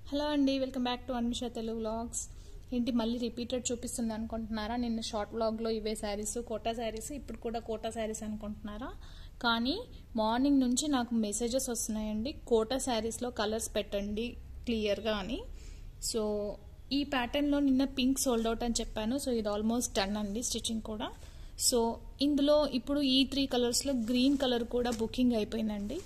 Hello అండి, welcome back to Anmisha Telugu vlogs. ఏంటి మళ్ళీ రిపీటెడ్ చూపిస్తుంది అనుకుంటున్నారా? నిన్న షార్ట్ వ్లాగ్లో ఇవే శారీస్, కోటా శారీస్, ఇప్పుడు కూడా కోటా శారీస్ అనుకుంటున్నారా? కానీ మార్నింగ్ నుంచి నాకు మెసేజెస్ వస్తున్నాయండి, కోటా శారీస్లో కలర్స్ పెట్టండి క్లియర్గా అని. సో ఈ ప్యాటర్న్లో నిన్న పింక్ సోల్డ్ అవుట్ అని చెప్పాను. సో ఇది ఆల్మోస్ట్ డన్ అండి, స్టిచ్చింగ్ కూడా. సో ఇందులో ఇప్పుడు ఈ 3 కలర్స్లో గ్రీన్ కలర్ కూడా బుకింగ్ అయిపోయిందండి.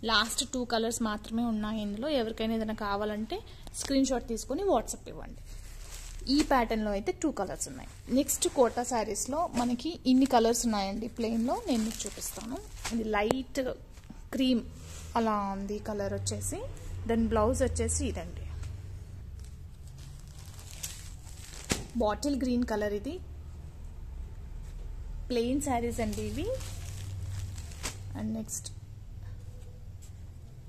లాస్ట్ 2 కలర్స్ మాత్రమే ఉన్నాయి ఇందులో. ఎవరికైనా ఏదైనా కావాలంటే స్క్రీన్ షాట్ తీసుకొని వాట్సాప్ ఇవ్వండి. ఈ ప్యాటర్న్లో అయితే 2 కలర్స్ ఉన్నాయి. నెక్స్ట్ కోటా శారీస్లో మనకి ఇన్ని కలర్స్ ఉన్నాయండి ప్లెయిన్లో. నేను మీకు చూపిస్తాను. ఇది లైట్ క్రీమ్ అలా ఉంది కలర్ వచ్చేసి. దెన్ బ్లౌజ్ వచ్చేసి ఇదండి, బాటిల్ గ్రీన్ కలర్. ఇది ప్లెయిన్ శారీస్ అండి ఇవి. అండ్ నెక్స్ట్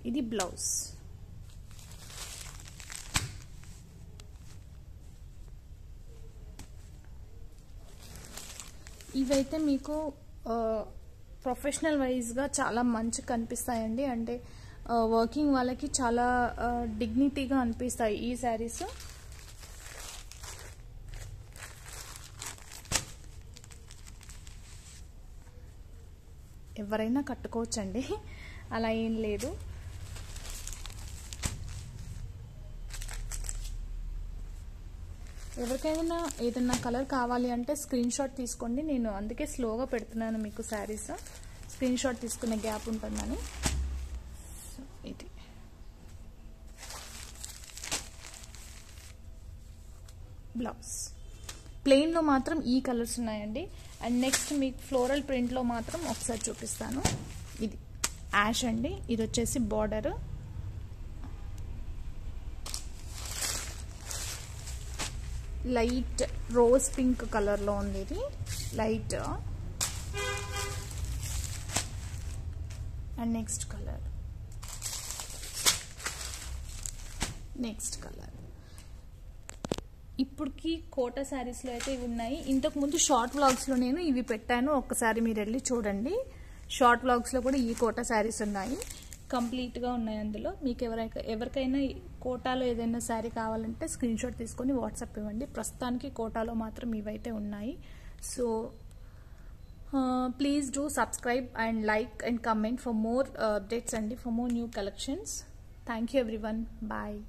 ఇది బ్లౌజ్. ఇవైతే మీకు ప్రొఫెషనల్ వైజ్గా చాలా మంచి కనిపిస్తాయండి. అంటే వర్కింగ్ వాళ్ళకి చాలా డిగ్నిటీగా అనిపిస్తాయి ఈ శారీస్. ఎవరైనా కట్టుకోవచ్చండి, అలా ఏం లేదు. ఎవరికైనా ఏదైనా కలర్ కావాలి అంటే స్క్రీన్ షాట్ తీసుకోండి. నేను అందుకే స్లోగా పెడుతున్నాను మీకు శారీస్, స్క్రీన్ షాట్ తీసుకునే గ్యాప్ ఉంటుందని. ఇది బ్లౌజ్. ప్లెయిన్లో మాత్రం ఈ కలర్స్ ఉన్నాయండి. అండ్ నెక్స్ట్ మీకు ఫ్లోరల్ ప్రింట్లో మాత్రం ఒకసారి చూపిస్తాను. ఇది యాష్ అండి, ఇది వచ్చేసి బార్డర్. లైట్ రోజ్ పింక్ కలర్లో ఉంది ఇది, లైట్. అండ్ నెక్స్ట్ కలర్, ఇప్పటికి కోటా శారీస్లో అయితే ఇవి ఉన్నాయి. ఇంతకుముందు షార్ట్ వ్లాగ్స్లో నేను ఇవి పెట్టాను, ఒక్కసారి మీరు వెళ్ళి చూడండి. షార్ట్ వ్లాగ్స్లో కూడా ఈ కోటా శారీస్ ఉన్నాయి, కంప్లీట్గా ఉన్నాయి అందులో. మీకు ఎవరికైనా కోటాలో ఏదైనా శారీ కావాలంటే స్క్రీన్ షాట్ తీసుకొని వాట్సాప్ ఇవ్వండి. ప్రస్తుతానికి కోటాలో మాత్రం ఇవైతే ఉన్నాయి. So please do subscribe and like and comment for more updates అండి, for more new collections. Thank you everyone, bye.